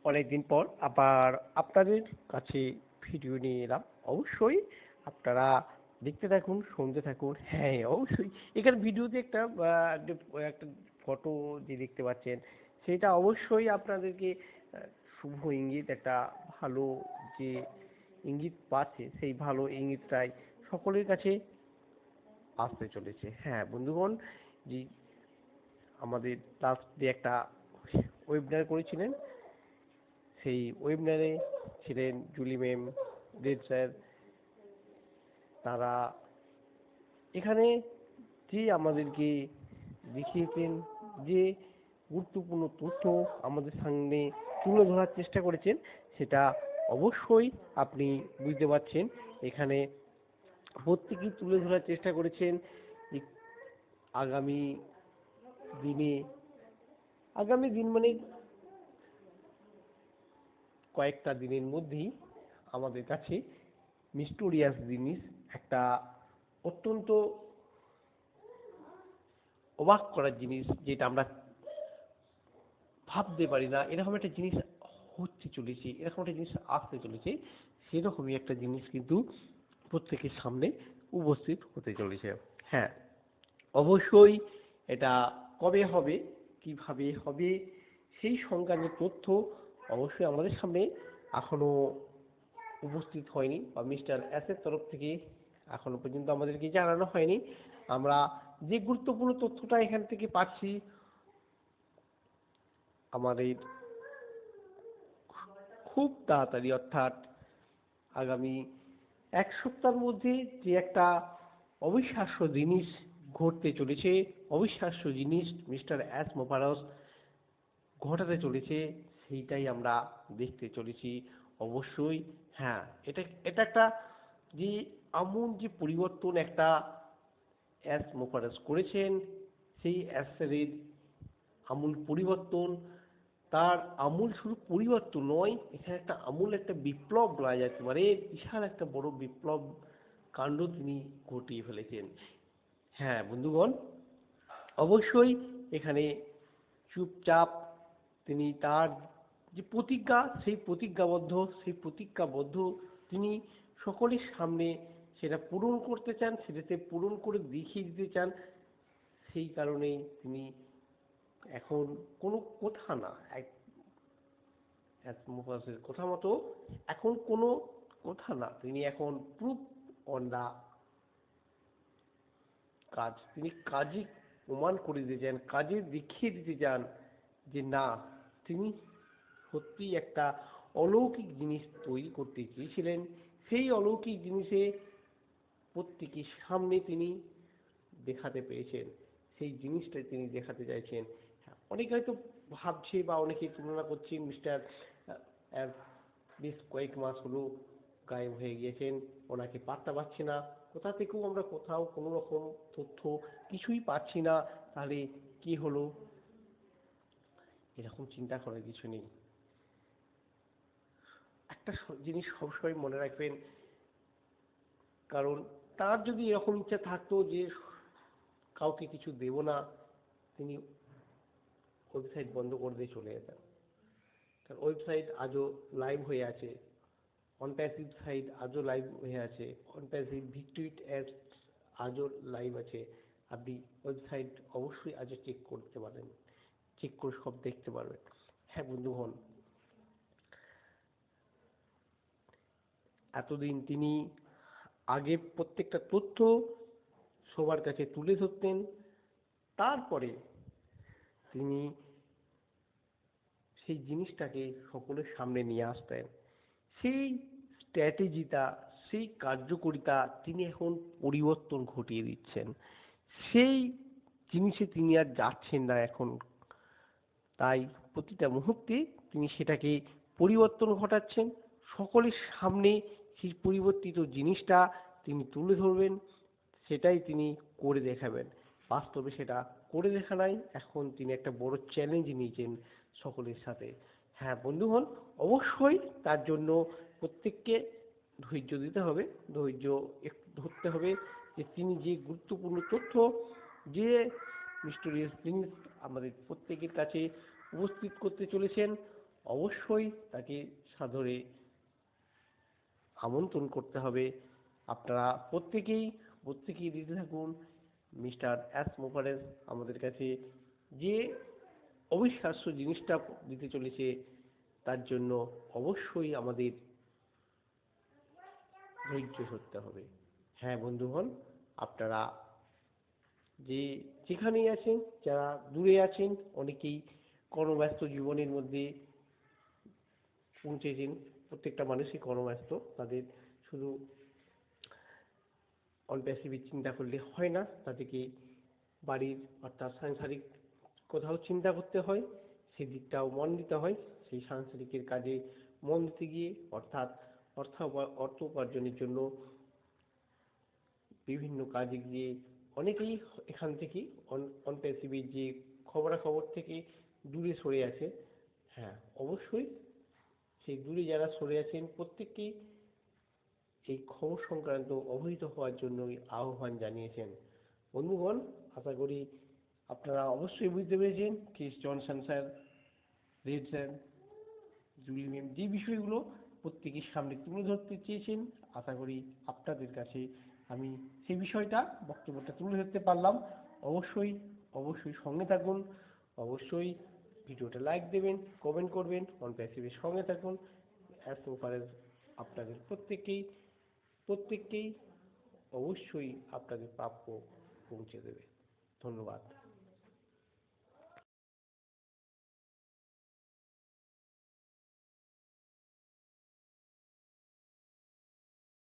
অনেকদিন পর আবার আপনাদের কাছে ভিডিও নিয়ে এলাম। অবশ্যই আপনারা দেখতে থাকুন, শুনতে থাকুন। হ্যাঁ, অবশ্যই এখানে ভিডিওতে একটা ফটো যে দেখতে পাচ্ছেন, সেটা অবশ্যই আপনাদেরকে শুভ ইঙ্গিত, একটা ভালো যে ইঙ্গিত পাচ্ছে, সেই ভালো ইঙ্গিতটাই সকলের কাছে আসতে চলেছে। হ্যাঁ বন্ধুগণ, যে আমাদের লাস্ট যে একটা ওয়েবিনার করেছিলেন, সেই ওয়েবিনারে ছিলেন জুলি ম্যাম, রেড স্যার। তারা এখানে যে আমাদেরকে দেখিয়েছেন, যে গুরুত্বপূর্ণ তথ্য আমাদের সামনে তুলে ধরার চেষ্টা করেছেন, সেটা অবশ্যই আপনি বুঝতে পারছেন। এখানে প্রত্যেকেই তুলে ধরার চেষ্টা করেছেন যে আগামী দিনে, আগামী দিন মানে কয়েকটা দিনের মধ্যেই আমাদের কাছে মিস্টোরিয়াস জিনিস, একটা অত্যন্ত অবাক করার জিনিস, যেটা আমরা ভাবতে পারি না এরকম একটা জিনিস হচ্ছে চলেছে, এরকম একটা জিনিস আসতে চলেছে, সেরকমই একটা জিনিস কিন্তু প্রত্যেকের সামনে উপস্থিত হতে চলেছে। হ্যাঁ, অবশ্যই এটা কবে হবে, কিভাবে হবে, সেই সংক্রান্ত তথ্য অবশ্যই আমাদের সামনে এখনো উপস্থিত হয়নি, বা মিস্টার এসের তরফ থেকে এখনো পর্যন্ত আমাদেরকে জানানো হয়নি। আমরা যে গুরুত্বপূর্ণ তথ্যটা এখান থেকে পাচ্ছি, আমাদের খুব তাড়াতাড়ি, অর্থাৎ আগামী এক সপ্তাহের মধ্যে যে একটা অবিশ্বাস্য জিনিস ঘটতে চলেছে, অবিশ্বাস্য জিনিস মিস্টার অ্যাস মোপারস ঘটাতে চলেছে, সেইটাই আমরা দেখতে চলেছি। অবশ্যই হ্যাঁ, এটা এটা একটা যে আমূল যে পরিবর্তন একটা অ্যাস মোপারস করেছেন, সেই অ্যাসের আমূল পরিবর্তন, তার আমূল শুধু পরিবর্তন নয়, এখানে একটা আমূল একটা বিপ্লব বলা যেতে পারে, বিশাল একটা বড় বিপ্লব কাণ্ড তিনি ঘটিয়ে ফেলেছেন। হ্যাঁ বন্ধুগণ, অবশ্যই এখানে চুপচাপ তিনি তার যে প্রতিজ্ঞা, সেই প্রতিজ্ঞাবদ্ধ তিনি সকলের সামনে সেটা পূরণ করতে চান, সেটাতে পূরণ করে দেখিয়ে দিতে চান। সেই কারণেই তিনি এখন কোনো কথা না, মুফাসের কথা মতো এখন কোনো কথা না, তিনি এখন প্রুফ অন দা কাজ, তিনি কাজে প্রমাণ করে দিতে চান, কাজে দেখিয়ে দিতে চান যে না, তিনি সত্যি একটা অলৌকিক জিনিস তৈরি করতে চেয়েছিলেন। সেই অলৌকিক জিনিসে প্রত্যেকের সামনে তিনি দেখাতে পেরেছেন, সেই জিনিসটাই তিনি দেখাতে চাইছেন। অনেকে হয়তো ভাবছে বা অনেকে তুলনা করছেন, মিস্টার বেশ কয়েক মাস হলো গায়েব হয়ে গিয়েছেন, ওনাকে পাত্তা পাচ্ছি না, কোথা থেকেও আমরা কোথাও কোনো রকম তথ্য কিছুই পাচ্ছি না, তাহলে কি হলো? এরকম চিন্তা করার কিছু নেই। একটা জিনিস সবসময় মনে রাখবেন, কারণ তার যদি এরকম ইচ্ছা থাকতো যে কাউকে কিছু দেব না, তিনি ওয়েবসাইট বন্ধ করে দিয়ে চলে যেতেন। তার ওয়েবসাইট আজও লাইভ হয়ে আছে, অনপ্যাসিভ সাইট আজও লাইভ হয়ে আছে, অনপ্যাসিভ ভিটুইট অ্যাপস আজও লাইভ আছে। আপনি ওয়েবসাইট অবশ্যই আজও চেক করতে পারেন, চেক করে সব দেখতে পারবেন। হ্যাঁ বন্ধুগণ, এতদিন তিনি আগে প্রত্যেকটা তথ্য সবার কাছে তুলে ধরতেন, তারপরে তিনি সেই জিনিসটাকে সকলের সামনে নিয়ে আসতেন। সেই স্ট্র্যাটেজিটা, সেই কার্যকরিতা তিনি এখন পরিবর্তন ঘটিয়ে দিচ্ছেন। সেই জিনিসে তিনি আর যাচ্ছেন না এখন, তাই প্রতিটা মুহূর্তে তিনি সেটাকে পরিবর্তন ঘটাচ্ছেন। সকলের সামনে সেই পরিবর্তিত জিনিসটা তিনি তুলে ধরবেন, সেটাই তিনি করে দেখাবেন। বাস্তবে সেটা করে দেখানোই এখন তিনি একটা বড় চ্যালেঞ্জ নিয়েছেন সকলের সাথে। হ্যাঁ বন্ধুগণ, অবশ্যই তার জন্য প্রত্যেককে ধৈর্য দিতে হবে, ধৈর্য একটু ধরতে হবে, যে তিনি যে গুরুত্বপূর্ণ তথ্য, যে মিস্টেরিয়াস জিনিস আমাদের প্রত্যেকের কাছে উপস্থিত করতে চলেছেন, অবশ্যই তাকে সাদরে আমন্ত্রণ করতে হবে। আপনারা প্রত্যেকেই দিতে থাকুন মিস্টার এস মোপারেস আমাদের কাছে যে অবিশ্বাস্য জিনিসটা দিতে চলেছে, তার জন্য অবশ্যই আমাদের ধৈর্য ধরতে হবে। হ্যাঁ বন্ধুগণ, আপনারা যেখানেই আছেন, যারা দূরে আছেন, অনেকেই কর্মব্যস্ত জীবনের মধ্যে পৌঁছেছেন, প্রত্যেকটা মানুষই কর্মব্যস্ত, তাদের শুধু অন প্যাসিভিক চিন্তা করলে হয় না, তাদেরকে বাড়ির অর্থাৎ সাংসারিক কোথাও চিন্তা করতে হয়, সেদিকটাও মন দিতে হয়। সেই সাংসারিকের কাজে মন দিতে গিয়ে অর্থাৎ অর্থ উপার্জনের জন্য বিভিন্ন কাজে গিয়ে অনেকেই এখান থেকে অন প্যাসিভিক যে খবরাখবর থেকে দূরে সরে আছে। হ্যাঁ অবশ্যই সেই দূরে যারা সরে আছেন প্রত্যেককেই এই খবর সংক্রান্ত অবহিত হওয়ার জন্যই আহ্বান জানিয়েছেন। বন্ধুগণ, আশা করি আপনারা অবশ্যই বুঝতে পেরেছেন Chris Johnson sir, red sir, Julie ma'am যে বিষয়গুলো প্রত্যেকের সামনে তুলে ধরতে চেয়েছেন, আশা করি আপনাদের কাছে আমি সেই বিষয়টা বক্তব্যটা তুলে ধরতে পারলাম। অবশ্যই অবশ্যই সঙ্গে থাকুন, অবশ্যই ভিডিওটা লাইক দেবেন, কমেন্ট করবেন, অন প্যাসিভের সঙ্গে থাকুন। অ্যাজ ওপারের আপনাদের প্রত্যেককেই অবশ্যই আপনাদের প্রাপ্য পৌঁছে দেবে। ধন্যবাদ।